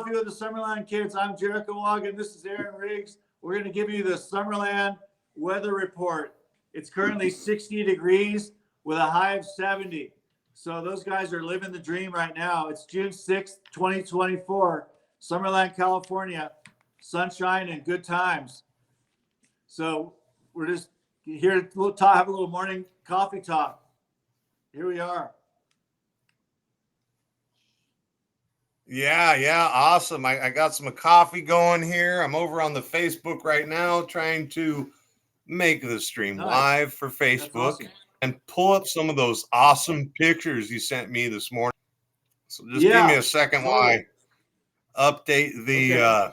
Coffee with the Summerland Kids. I'm Jericho Logan. This is Aaron Riggs. We're going to give you the Summerland weather report. It's currently 60 degrees with a high of 70. So those guys are living the dream right now. It's June 6th, 2024, Summerland, California. Sunshine and good times. So we're just here to have a little morning coffee talk. Here we are. Yeah, awesome. I got some coffee going here. I'm over on the Facebook right now trying to make the stream live for Facebook and pull up some of those awesome pictures you sent me this morning. So just give me a second while I update the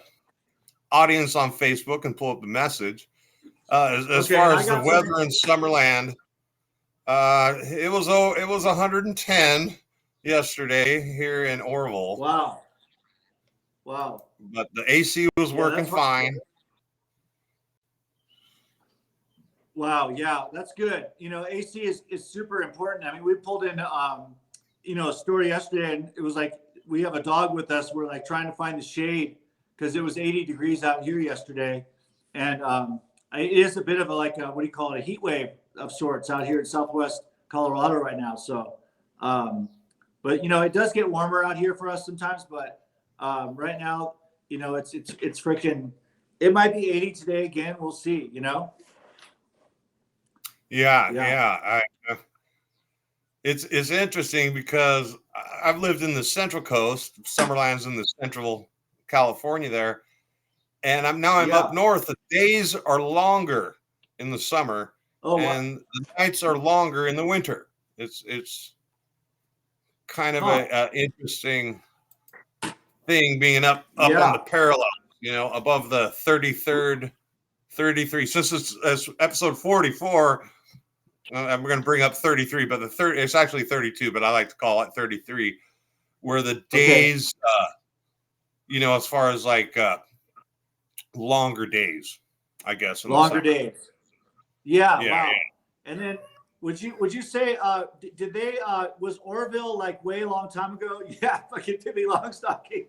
audience on Facebook and pull up the message. As far as the weather in Summerland, it was 110 yesterday here in Orville. Wow. But the AC was working fine. Wow. Yeah, that's good. You know, AC is super important. I mean, we pulled in, a story yesterday, and it was like, we have a dog with us. We're like trying to find the shade because it was 80 degrees out here yesterday. And it is a bit of a heat wave of sorts out here in Southwest Colorado right now. So, but it does get warmer out here for us sometimes, but right now, it's freaking, it might be 80 today again. We'll see, Yeah. It's interesting because I've lived in the Central Coast. Summerland's in the Central California there. And I'm up north. The days are longer in the summer and the nights are longer in the winter. It's kind of a interesting thing being up on the parallel, above the 33rd, 33. Since it's episode 44, I'm going to bring up 33, but it's actually 32, but I like to call it 33, where the days, as far as like longer days, I guess. Longer days. Yeah. Wow. Yeah. And then would you say, did they, was Orville like way a long time ago? Yeah. Fucking Timmy Longstocking.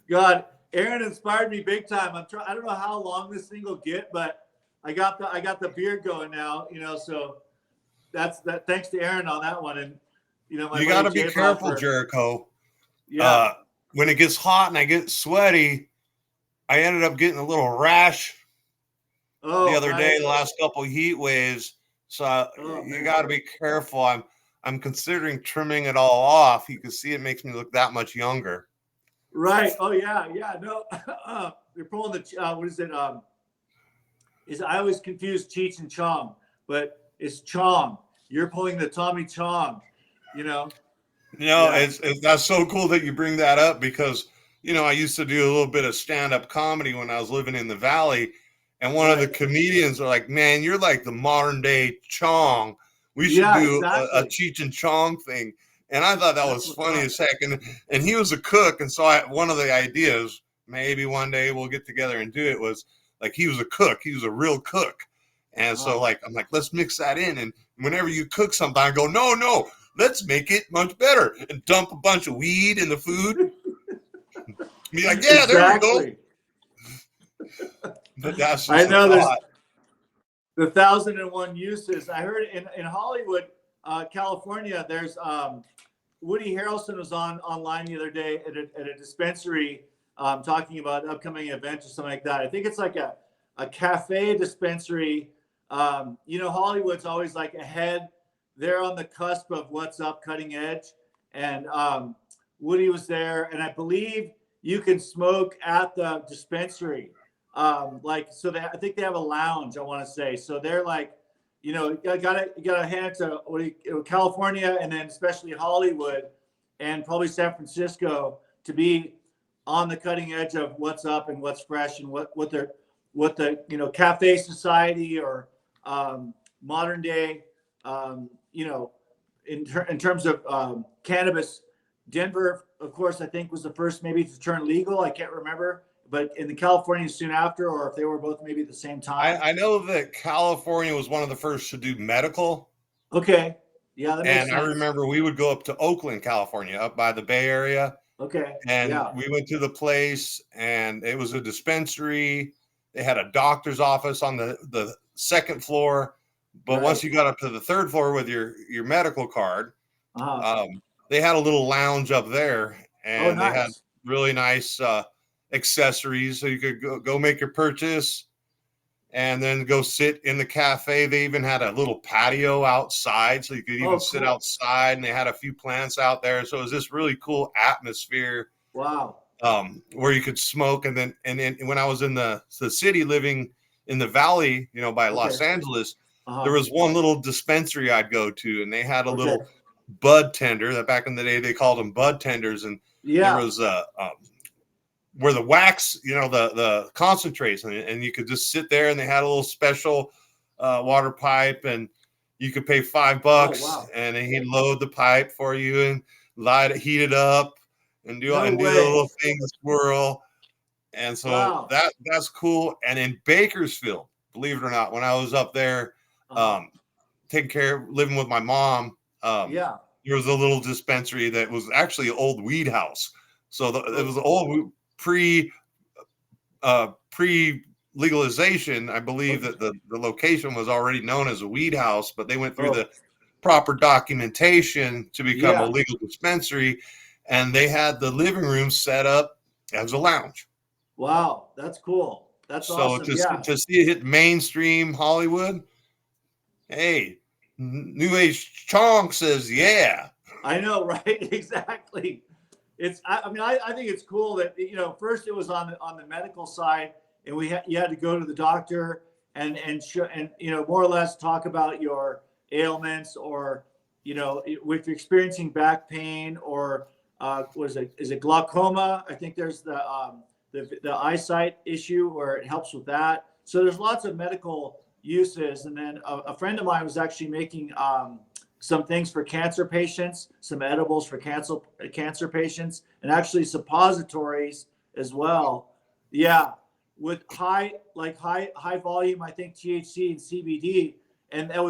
God, Aaron inspired me big time. I don't know how long this thing will get, but I got the beard going now, so that's that. Thanks to Aaron on that one. And, you got to be careful, Jericho. Yeah. When it gets hot and I get sweaty, I ended up getting a little rash the other day, the last couple of heat waves. So you got to be careful. I'm considering trimming it all off. You can see it makes me look that much younger. Right. Oh yeah. No, you're pulling the what is it? I always confuse Cheech and Chong, but it's Chong. You're pulling the Tommy Chong. That's so cool that you bring that up because I used to do a little bit of stand-up comedy when I was living in the Valley, and one of the comedians are like, "Man, you're like the modern day Chong. We should do a Cheech and Chong thing." And I thought that was funny as heck. And he was a cook. And so one of the ideas, maybe one day we'll get together and do it, was like he was a cook. He was a real cook. And so I'm like, let's mix that in. And whenever you cook something, I go, no, let's make it much better. And dump a bunch of weed in the food. Be like, yeah, there we go. But that's just there's the 1,001 uses. I heard in Hollywood, California, there's Woody Harrelson was online the other day at a dispensary talking about an upcoming event or something like that. I think it's like a cafe dispensary. Hollywood's always like ahead. They're on the cusp of what's up, cutting edge. And Woody was there, and I believe you can smoke at the dispensary. I think they have a lounge, I want to say. So they're like, you gotta hand it to California, and then especially Hollywood and probably San Francisco to be on the cutting edge of what's up and what's fresh and what the cafe society or modern day, in terms of cannabis. Denver, of course, I think was the first maybe to turn legal. I can't remember. But in the California soon after, or if they were both maybe at the same time. I know that California was one of the first to do medical. Okay. Yeah, that makes sense. I remember we would go up to Oakland, California, up by the Bay Area. Okay. And Yeah. we went to the place, and it was a dispensary. They had a doctor's office on the second floor. But Right. once you got up to the third floor with your medical card, Uh-huh. they had a little lounge up there, Oh, and they had nice. really nice accessories. So you could go make your purchase and then go sit in the cafe. They even had a little patio outside, so you could even Oh, sit cool. outside, and they had a few plants out there. So it was this really cool atmosphere Wow. where you could smoke. And then when I was in the city living in the valley, by Okay. Los Angeles, there Uh-huh. was one little dispensary I'd go to, and they had a Okay. little bud tender that back in the day they called them bud tenders. And there Yeah. was where the wax, the concentrates, and you could just sit there, and they had a little special water pipe, and you could pay Oh, $5 wow. and he'd load the pipe for you and heat it up and do No the way. little thing swirl. And so Wow. that's cool. And in Bakersfield, believe it or not, when I was up there, Uh-huh. living with my mom, Yeah. there was a little dispensary that was actually an old weed house. So it was an old pre legalization. I believe Okay. that the location was already known as a weed house, but they went through Oh, the proper documentation to become a yeah. legal dispensary, and they had the living room set up as a lounge. Wow. That's cool. That's So awesome. Yeah. to see it hit mainstream Hollywood, hey, New Age Chong says, yeah. I know, right? Exactly. I mean, I think it's cool that, first it was on the medical side, and you had to go to the doctor and more or less talk about your ailments, or, if you're experiencing back pain, or is it glaucoma? I think there's the eyesight issue where it helps with that. So there's lots of medical uses. And then a friend of mine was actually making some things for cancer patients, some edibles for cancer patients, and actually suppositories as well. Yeah, with high volume, I think THC and CBD, and it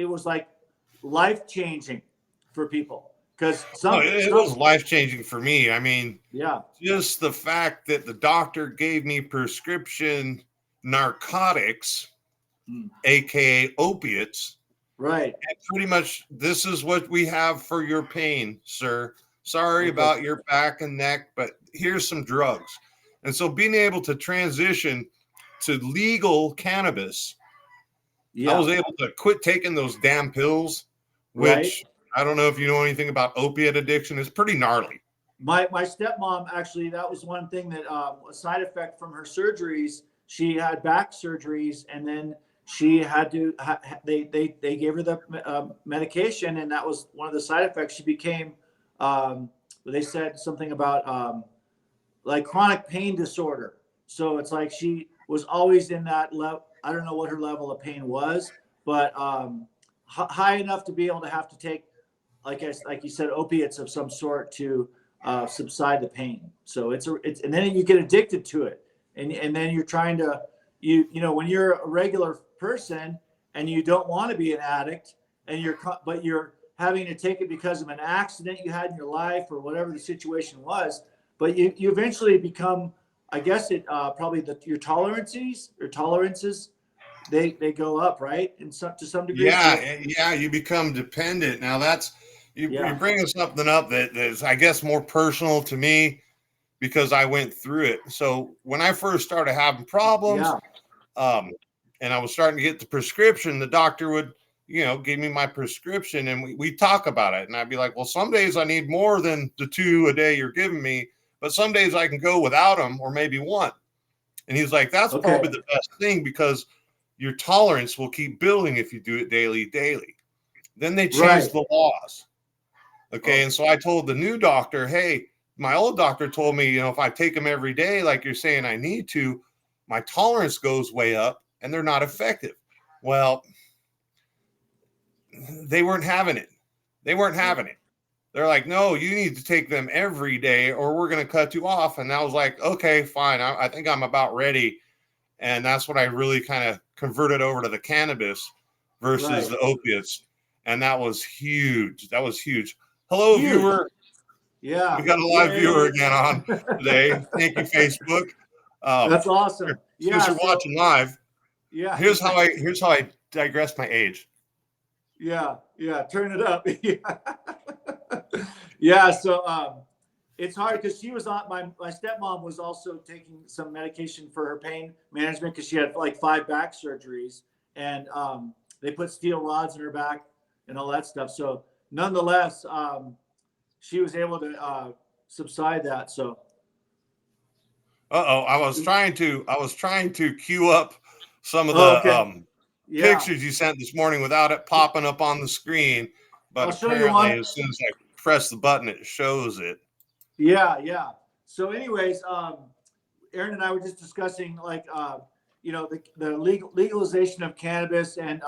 was like life changing for people, because Oh, some it some was life changing for me. I mean, yeah. just the fact that the doctor gave me prescription narcotics, Mm. aka opiates, Right. and pretty much this is what we have for your pain, sir. Sorry Okay. about your back and neck, but here's some drugs. And so being able to transition to legal cannabis, I Yeah. was able to quit taking those damn pills, Right. which I don't know if you know anything about opiate addiction. It's pretty gnarly. My stepmom, actually, that was one thing that a side effect from her surgeries. She had back surgeries, and then she had to they gave her the medication, and that was one of the side effects. She became they said something about like chronic pain disorder. So it's like she was always in that level. I don't know what her level of pain was, but high enough to be able to have to take, like you said, opiates of some sort to subside the pain. So it's and then you get addicted to it, and then you're trying to when you're a regular person and you don't want to be an addict, and but you're having to take it because of an accident you had in your life, or whatever the situation was. But you eventually become, I guess it probably your tolerances they go up, right? To some degree. So Yeah, you become dependent. Now that's you're yeah. bringing something up that is, I guess, more personal to me because I went through it. So when I first started having problems, Yeah. um, and I was starting to get the prescription, the doctor would, give me my prescription, and we talk about it, and I'd be like, well, some days I need more than the 2 a day you're giving me, but some days I can go without them, or maybe one. And he's like, that's Okay. probably the best thing because your tolerance will keep building if you do it daily. Then they changed Right. the laws. Okay. Oh, And so I told the new doctor, hey, my old doctor told me, if I take them every day, like you're saying I need to, my tolerance goes way up and they're not effective. Well, they weren't having it. They weren't having it. They're like, no, you need to take them every day or we're going to cut you off. And I was like, okay, fine. I think I'm about ready. And that's when I really kind of converted over to the cannabis versus right. the opiates. And that was huge. That was huge. Hello, Huge. viewer. Yeah. We got a live viewer Yay. again on today. Thank you, Facebook. That's awesome. Since Yeah. you're So watching live, yeah, here's how I digress my age. yeah, yeah. Turn it up. Yeah. Yeah. So it's hard because she was on my stepmom was also taking some medication for her pain management because she had like 5 back surgeries, and they put steel rods in her back and all that stuff. So nonetheless, she was able to subside that. So Uh-oh, I was trying to queue up some of oh, the okay. Yeah. pictures you sent this morning without it popping up on the screen, but I'll show you apparently one. as soon as I press the button, it shows it. Yeah, yeah. So, anyways, Aaron and I were just discussing like the legalization of cannabis and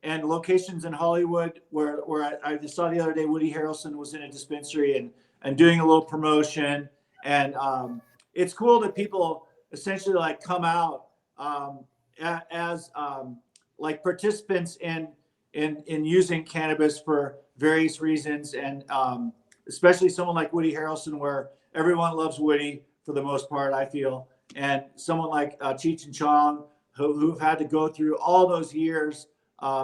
locations in Hollywood where I just saw the other day Woody Harrelson was in a dispensary and doing a little promotion, and it's cool that people essentially like come out as like participants in using cannabis for various reasons, and especially someone like Woody Harrelson where everyone loves Woody for the most part, I feel, and someone like Cheech and Chong who've had to go through all those years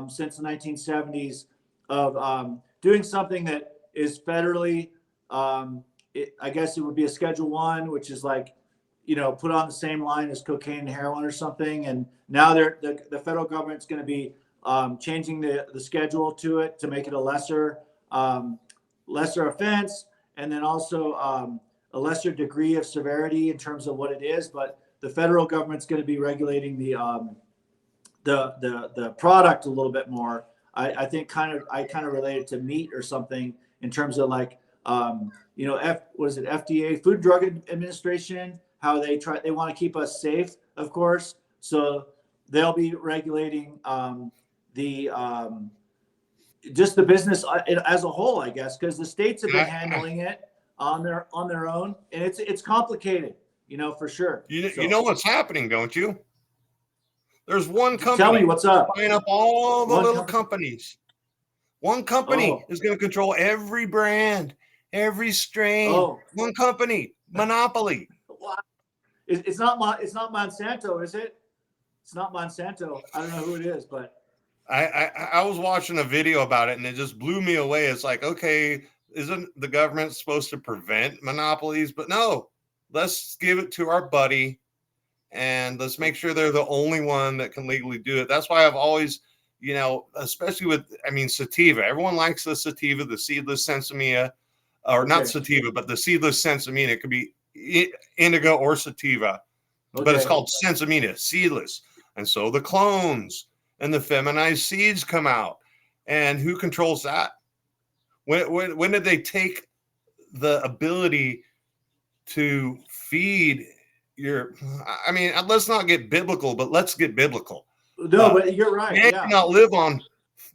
since the 1970s of doing something that is federally, I guess it would be a Schedule 1, which is like, put on the same line as cocaine and heroin or something. And now the federal government's going to be changing the schedule to it to make it a lesser offense, and then also a lesser degree of severity in terms of what it is. But the federal government's going to be regulating the product a little bit more. I think I kind of related to meat or something in terms of like what is it, FDA, Food Drug Administration, how they want to keep us safe, of course. So they'll be regulating the just the business as a whole, I guess, because the states have been handling it on their own, and it's complicated, for sure. You know what's happening, don't you? There's one Tell me company what's up. buying up all the One little company. companies. One company Oh, is going to control every brand, every strain. oh, One company, monopoly. wow. It's not Monsanto, is it? It's not Monsanto. I don't know who it is, but I was watching a video about it and it just blew me away. It's like, okay, isn't the government supposed to prevent monopolies? But no, let's give it to our buddy and let's make sure they're the only one that can legally do it. That's why I've always, especially with, sativa. Everyone likes the sativa, the seedless sensimilla, or not sativa, but the seedless sensimilla. It could be indica or sativa, but it's called sensimilla, seedless. And so the clones and the feminized seeds come out. And who controls that? When did they take the ability to feed let's not get biblical, but let's get biblical. No, but you're right. Man Yeah. cannot live on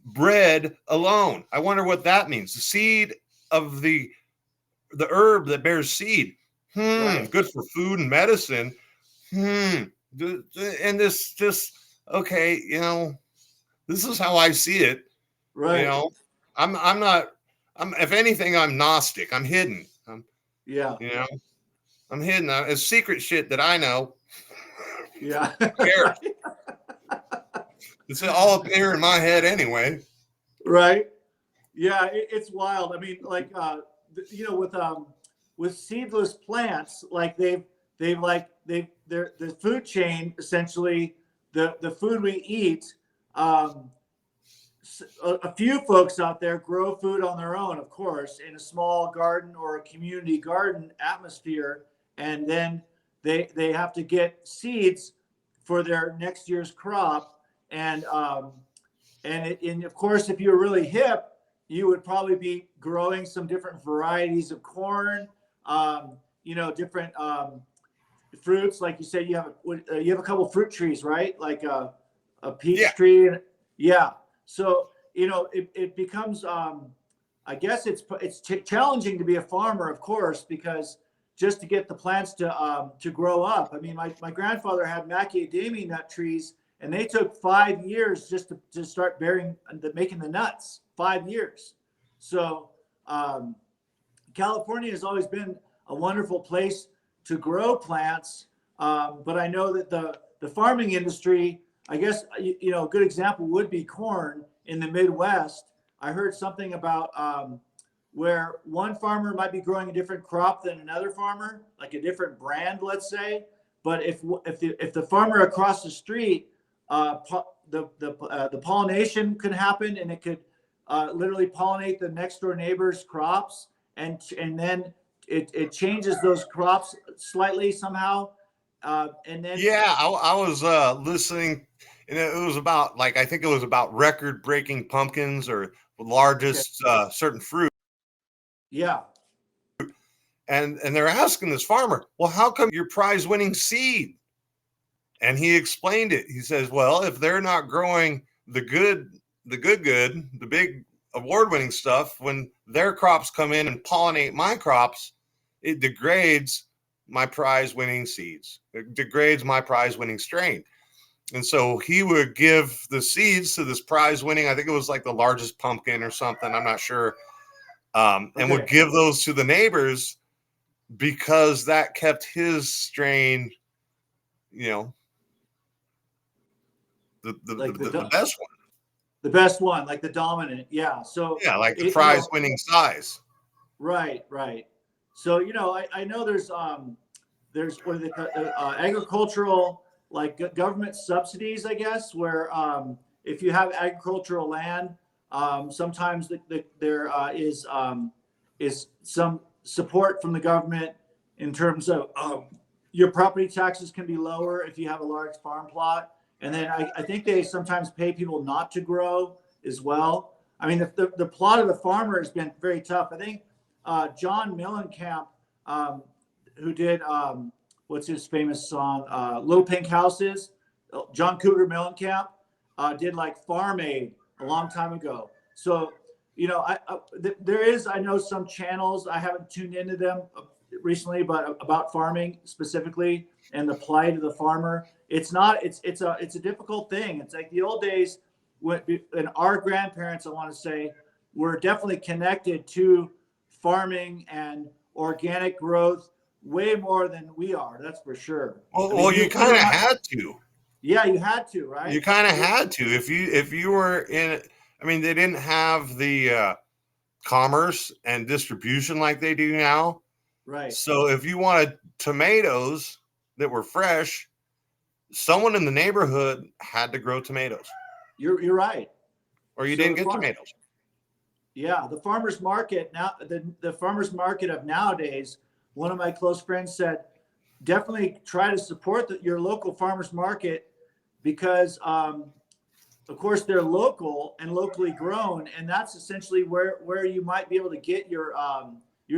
bread alone. I wonder what that means. The seed of the herb that bears seed. Right. Good for food and medicine. And this just, okay, this is how I see it. Right. I'm not, if anything, I'm Gnostic. I'm hidden. Yeah. I'm hidden. It's secret shit that I know. Yeah. Who cares? It's all up here in my head anyway. Right. Yeah, it's wild. I mean, like with seedless plants, like they're the food chain essentially, the food we eat. A few folks out there grow food on their own, of course, in a small garden or a community garden atmosphere, and then they have to get seeds for their next year's crop, and of course, if you're really hip, you would probably be growing some different varieties of corn, different fruits. Like you said, you have a couple fruit trees, right? Like a peach tree. Yeah. So, it becomes, I guess it's challenging to be a farmer, of course, because just to get the plants to grow up. I mean, my grandfather had macadamia nut trees, and they took 5 years just to start making the nuts. 5 years. So, California has always been a wonderful place to grow plants, but I know that the farming industry, I guess, you know, a good example would be corn in the Midwest. I heard something about where one farmer might be growing a different crop than another farmer, like a different brand, let's say. But if the farmer across the street, the pollination could happen, and it could literally pollinate the next door neighbor's crops, and then it changes those crops slightly somehow, and then Yeah, I was listening, and it was about, like, I think it was about record-breaking pumpkins or okay, largest certain fruit, yeah, and they're asking this farmer, well, how come your prize-winning seed? And he explained it. He says, well, if they're not growing the big award-winning stuff, when their crops come in and pollinate my crops, it degrades my prize-winning seeds. It degrades my prize-winning strain. And so he would give the seeds to this prize-winning, I think it was like the largest pumpkin or something, I'm not sure, and would okay, give those to the neighbors because that kept his strain, you know, like the best one. the best one, like the dominant, yeah. So Yeah, like the you know, prize-winning size. right, right. So you know, I know there's what are they call agricultural, like government subsidies, I guess, where if you have agricultural land, sometimes there is some support from the government in terms of your property taxes can be lower if you have a large farm plot. And then I think they sometimes pay people not to grow as well. I mean, the plot of the farmer has been very tough. I think John Mellencamp, who did what's his famous song, Little Pink Houses. John Cougar Mellencamp did like Farm Aid a long time ago. So you know, there is, I know some channels, I haven't tuned into them recently, but about farming specifically and the plight of the farmer. It's not, it's a difficult thing. It's like the old days when, and our grandparents, I want to say, were definitely connected to farming and organic growth way more than we are. That's for sure. I mean, Well, you we kind were of not, had to. yeah, you had to, You right? kind of had to. If you were in, I mean, they didn't have the commerce and distribution like they do now. Right. So if you wanted tomatoes that were fresh, someone in the neighborhood had to grow tomatoes, You're right. or you So didn't get tomatoes. yeah, the farmers market now, the farmers market of nowadays, one of my close friends said, definitely try to support your local farmers market because, of course, they're local and locally grown, and that's essentially where you might be able to get your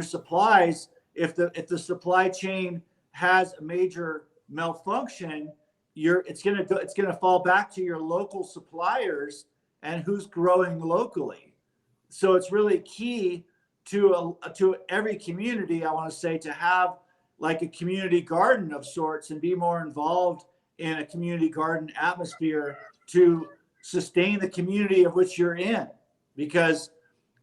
supplies if the supply chain has a major malfunction. It's gonna fall back to your local suppliers and who's growing locally. So it's really key to every community, I want to say, to have like a community garden of sorts and be more involved in a community garden atmosphere to sustain the community of which you're in. Because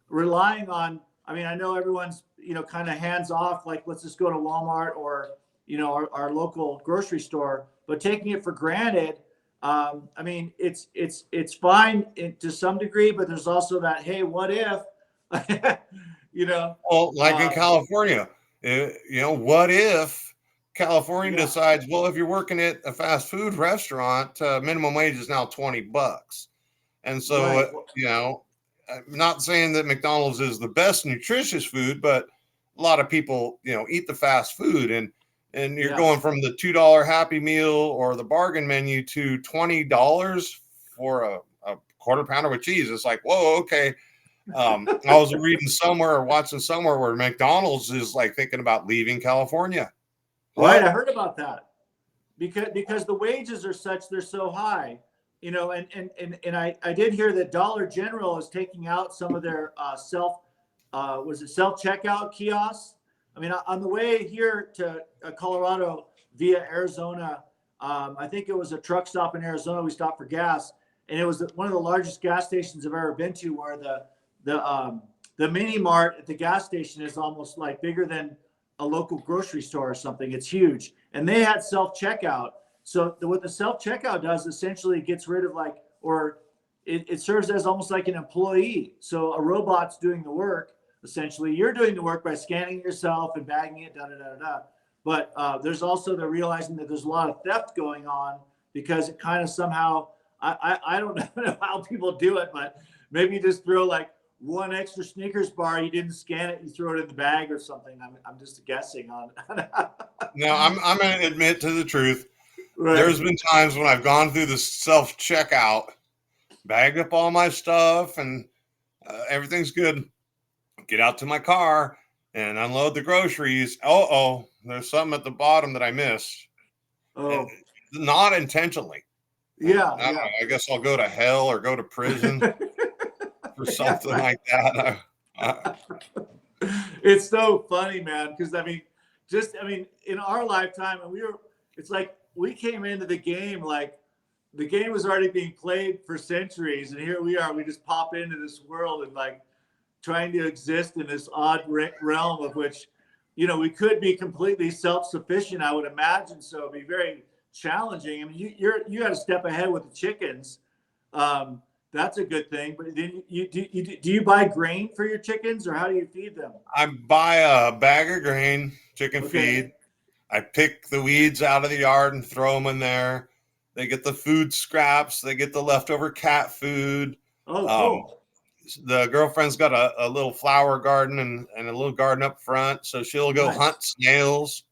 relying on, I mean, I know everyone's, you know, kind of hands off, like let's just go to Walmart or, you know, our local grocery store, but taking it for granted. I mean, it's fine to some degree, but there's also that, hey, what if, you know, Well, like in uh, California, you know, what if California yeah, decides, well, if you're working at a fast food restaurant, minimum wage is now $20. And so, right, well, you know, I'm not saying that McDonald's is the best nutritious food, but a lot of people, you know, eat the fast food, and you're yeah, going from the $2 Happy Meal or the bargain menu to $20 for a quarter pounder with cheese. It's like, whoa, okay. I was reading somewhere or watching somewhere where McDonald's is like thinking about leaving California. right. I What? heard about that because the wages are such, they're so high, you know, and I did hear that Dollar General is taking out some of their was it self checkout kiosks? I mean, on the way here to Colorado via Arizona, I think it was a truck stop in Arizona. We stopped for gas, and it was one of the largest gas stations I've ever been to, where the the mini mart at the gas station is almost like bigger than a local grocery store or something. It's huge. And they had self-checkout. So what the self-checkout does essentially gets rid of like, or it serves as almost like an employee. So a robot's doing the work. Essentially, you're doing the work by scanning yourself and bagging it, da da da da. But there's also the realizing that there's a lot of theft going on because it kind of somehow, I don't know how people do it, but maybe you just throw like one extra Snickers bar, you didn't scan it, you throw it in the bag or something. I'm just guessing on. No, I'm going to admit to the truth. Right. There's been times when I've gone through the self checkout, bagged up all my stuff, and everything's good. Get out to my car and unload the groceries. Oh, there's something at the bottom that I missed. Oh, not intentionally. yeah. I don't know, I guess I'll go to hell or go to prison for something like that. It's so funny, man. Because I mean, in our lifetime, and it's like we came into the game like the game was already being played for centuries, and here we are. We just pop into this world and like trying to exist in this odd realm of which, we could be completely self-sufficient. I would imagine so. It'd be very challenging. I mean, you got to step ahead with the chickens. That's a good thing. But then do you buy grain for your chickens, or how do you feed them? I buy a bag of grain, chicken feed. I pick the weeds out of the yard and throw them in there. They get the food scraps. They get the leftover cat food. Oh, cool. The girlfriend's got a little flower garden and a little garden up front. So she'll go hunt snails,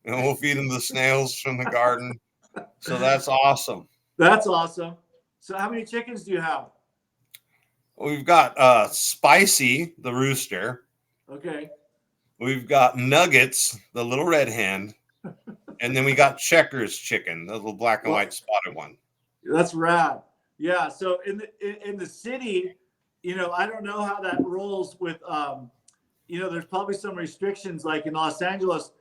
and we'll feed them the snails from the garden. So that's awesome. That's awesome. So how many chickens do you have? We've got Spicy, the rooster. Okay. We've got Nuggets, the little red hen. And then we got Checkers chicken, the little black and white spotted one. That's rad. Yeah. So in the city, I don't know how that rolls with, there's probably some restrictions like in Los Angeles.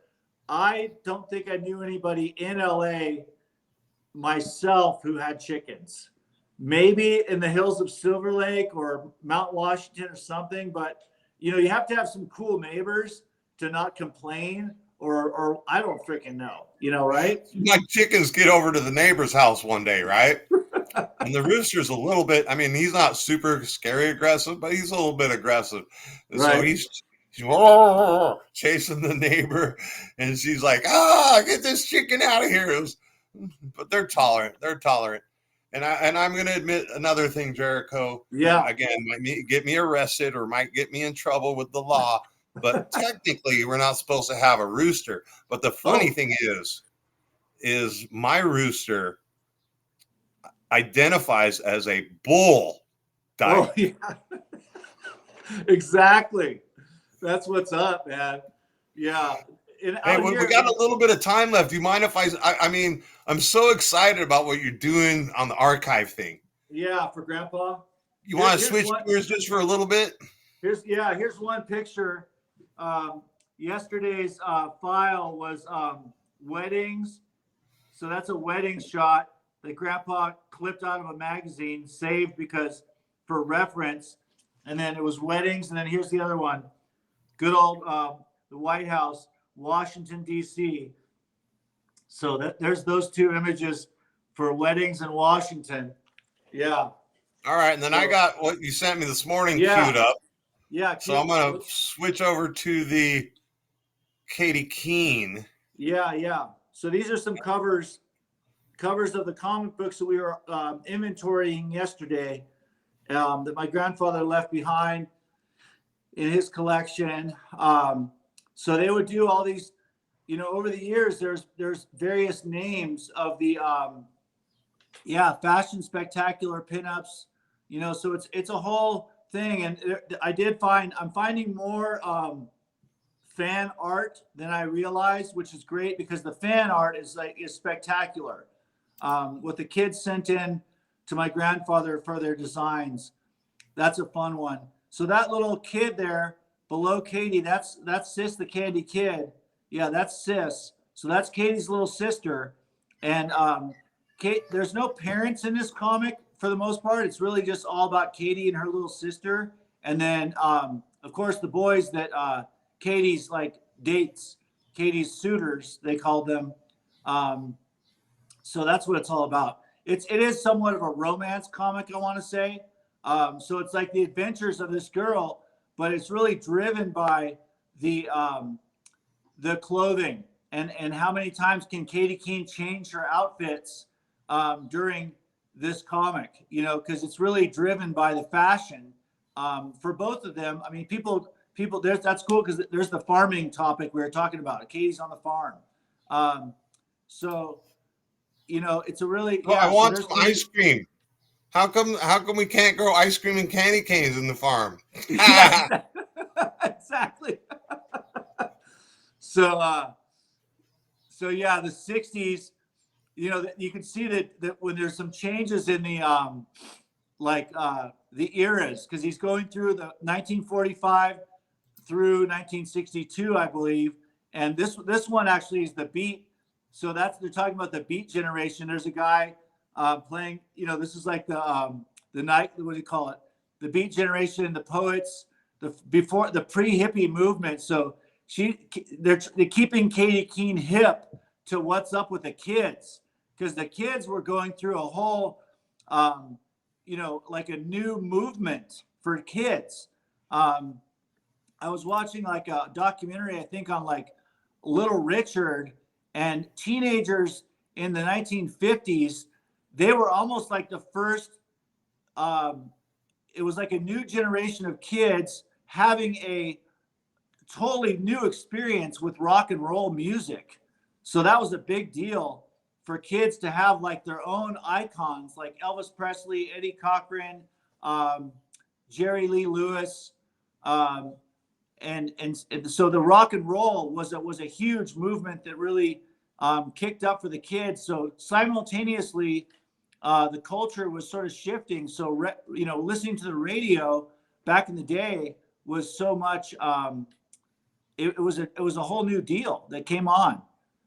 I don't think I knew anybody in LA myself who had chickens. Maybe in the hills of Silver Lake or Mount Washington or something, but you have to have some cool neighbors to not complain or I don't freaking know, right? My chickens get over to the neighbor's house one day, right? And the rooster's a little bit, he's not super scary aggressive, but he's a little bit aggressive. And so he's chasing the neighbor, and she's like, get this chicken out of here. But they're tolerant. And I'm going to admit another thing, Jericho. Yeah. Again, might get me arrested or might get me in trouble with the law. But technically, we're not supposed to have a rooster. But the funny thing is my rooster identifies as a bull type. Oh, yeah. Exactly. That's what's up, man. Yeah. Hey, we got a little bit of time left. Do you mind if I'm so excited about what you're doing on the archive thing. Yeah, for Grandpa. You want to switch gears just for a little bit? Here's one picture. Yesterday's file was weddings. So that's a wedding shot that Grandpa clipped out of a magazine, saved because for reference. And then it was weddings. And then here's the other one. Good old the White House, Washington, D.C. So there's those two images for weddings in Washington. Yeah. All right. And then I got what you sent me this morning queued up. Yeah. So I'm going to switch over to the Katie Keene. Yeah. So these are some covers of the comic books that we were inventorying yesterday that my grandfather left behind in his collection. So they would do all these, over the years, there's various names of the, fashion spectacular pinups, so it's a whole thing. And I'm finding more fan art than I realized, which is great because the fan art is spectacular. What the kids sent in to my grandfather for their designs. That's a fun one. So that little kid there below Katie, that's Sis the Candy Kid. Yeah, that's Sis. So that's Katie's little sister. And Kate, there's no parents in this comic for the most part. It's really just all about Katie and her little sister. And then, of course, the boys that Katie's like dates, Katie's suitors, they called them. So that's what it's all about. It is somewhat of a romance comic, I want to say. So it's like the adventures of this girl, but it's really driven by the clothing and how many times can Katie Keene change her outfits during this comic, you know, because it's really driven by the fashion for both of them. I mean, people, that's cool because there's the farming topic we were talking about. Katie's on the farm. So, you know, it's a really, Well, I yeah. So want there's some ice cream. How come we can't grow ice cream and candy canes in the farm? Yeah, exactly. So, so yeah, the 60s, you know, you can see that when there's some changes in the the eras, because he's going through the 1945 through 1962, I believe, and this one actually is the beat. So they're talking about the beat generation. There's a guy playing, you know, this is like the night, what do you call it? The beat generation, the poets, before the pre-hippie movement. So they're keeping Katie Keene hip to what's up with the kids, because the kids were going through a whole, you know, like a new movement for kids. I was watching like a documentary, I think, on like Little Richard, and teenagers in the 1950s, they were almost like the first, it was like a new generation of kids having a totally new experience with rock and roll music. So that was a big deal for kids to have like their own icons like Elvis Presley, Eddie Cochran, Jerry Lee Lewis, and so the rock and roll was a huge movement that really kicked up for the kids. So simultaneously, the culture was sort of shifting. So you know, listening to the radio back in the day was so much. It was a whole new deal that came on.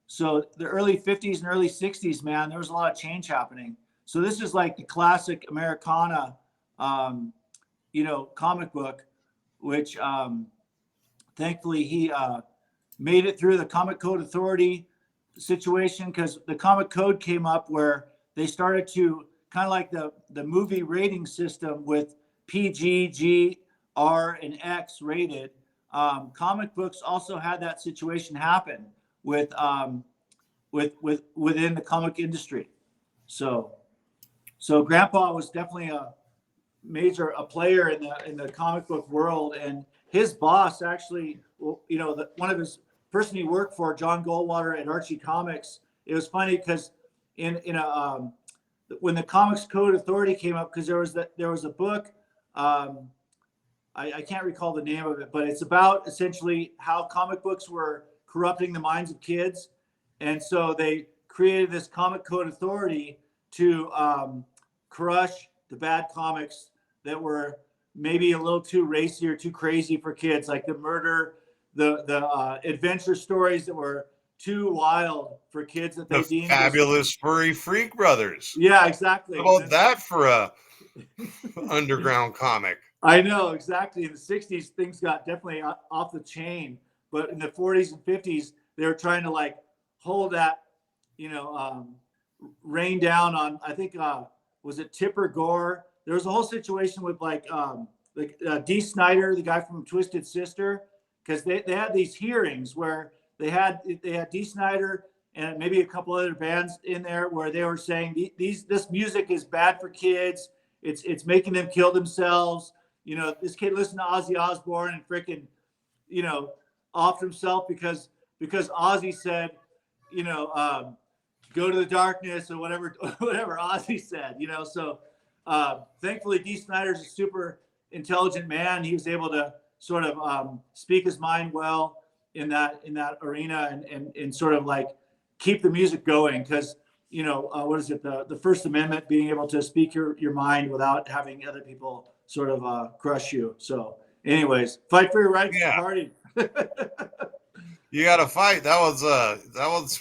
So the early 50s and early 60s, man, there was a lot of change happening. So this is like the classic Americana, you know, comic book, which thankfully he made it through the Comic Code Authority situation, because the Comic Code came up where they started to kind of like the movie rating system with PG, G, R, and X rated. Comic books also had that situation happen with within the comic industry. So Grandpa was definitely a player in the comic book world, and his boss actually, you know, one of his person he worked for, John Goldwater at Archie Comics. It was funny because in a when the Comics Code Authority came up, because there was a book. I can't recall the name of it, but it's about essentially how comic books were corrupting the minds of kids. And so they created this Comic Code Authority to crush the bad comics that were maybe a little too racy or too crazy for kids, like the murder, the adventure stories that were too wild for kids that they deemed Fabulous Furry Freak Brothers. Yeah, exactly. How about that for a underground comic? I know, exactly. In the 60s, things got definitely off the chain. But in the 40s and 50s, they were trying to like hold that, you know, rain down on, I think, was it Tipper Gore? There was a whole situation with like Dee Snider, the guy from Twisted Sister, because they had these hearings where they had Dee Snider and maybe a couple other bands in there where they were saying this music is bad for kids. It's making them kill themselves. You know, this kid listened to Ozzy Osbourne and freaking, you know, offed himself because Ozzy said, you know, go to the darkness or whatever Ozzy said, you know. So thankfully, Dee Snider's a super intelligent man. He was able to sort of speak his mind well in that arena and sort of like keep the music going, because, you know, what is it, the First Amendment, being able to speak your mind without having other people sort of crush you. So anyways, fight for your rights and party. You got to fight. That was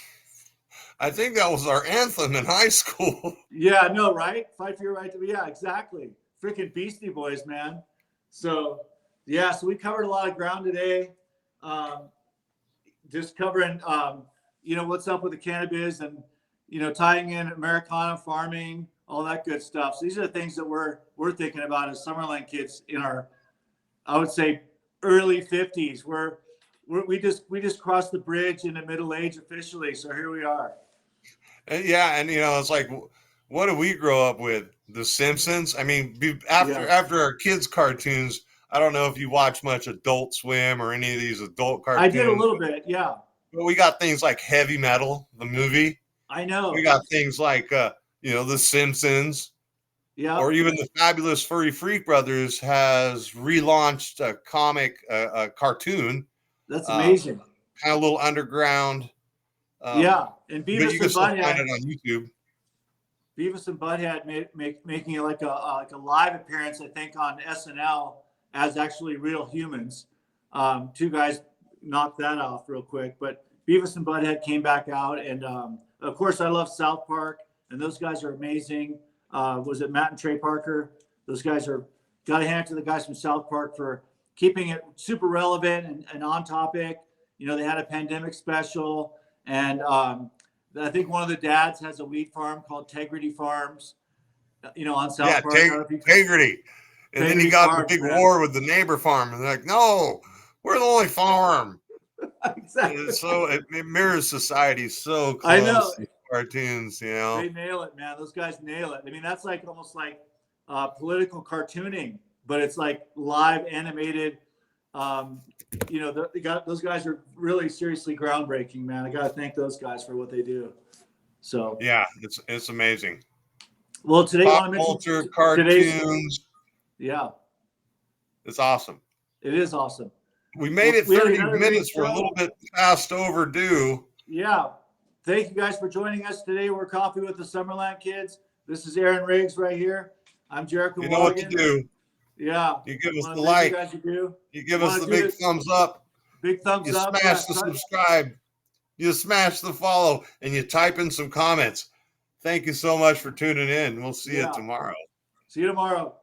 I think that was our anthem in high school. Yeah, no, right? Fight for your right to be. Yeah, exactly. Freaking Beastie Boys, man. So yeah, so we covered a lot of ground today. Just covering, what's up with the cannabis and, tying in Americana farming, all that good stuff. So these are the things that we're thinking about as Summerland kids in our, I would say, early 50s. We just crossed the bridge into middle age officially. So here we are. Yeah, and it's like, what do we grow up with? The Simpsons. I mean, after our kids' cartoons, I don't know if you watch much Adult Swim or any of these adult cartoons. I did a little bit, yeah. But we got things like Heavy Metal, the movie. I know. We got things like The Simpsons. Yeah. Or even the Fabulous Furry Freak Brothers has relaunched a comic, a cartoon. That's amazing. Kind of a little underground. Yeah, and Beavis and Butthead. Find it on YouTube. Beavis and Butthead making it like a live appearance, I think, on SNL as actually real humans. Two guys knocked that off real quick, but Beavis and Butthead came back out, and of course, I love South Park, and those guys are amazing. Was it Matt and Trey Parker? Those guys got to hand it to the guys from South Park for keeping it super relevant and on topic. They had a pandemic special, and I think one of the dads has a wheat farm called Tegrity Farms, on South Park. Tegrity. And then he got in a big war with the neighbor farm, and they're like, no, we're the only farm. Exactly. So it mirrors society so close. I know. To cartoons, They nail it, man. Those guys nail it. I mean, that's like almost like political cartooning, but it's like live animated. Those guys are really seriously groundbreaking, man. I got to thank those guys for what they do. So yeah, it's amazing. Well, today pop culture, cartoons. Yeah, it's awesome. It is awesome. We made it 30 minutes. We're a little bit past overdue. Yeah. Thank you guys for joining us today. We're Coffee with the Summerland Kids. This is Aaron Riggs right here. I'm Jericho. You know what to do. Yeah. You give us the like. You give us the big thumbs up. Big thumbs up. You smash the subscribe. You smash the follow, and you type in some comments. Thank you so much for tuning in. We'll see you tomorrow. See you tomorrow.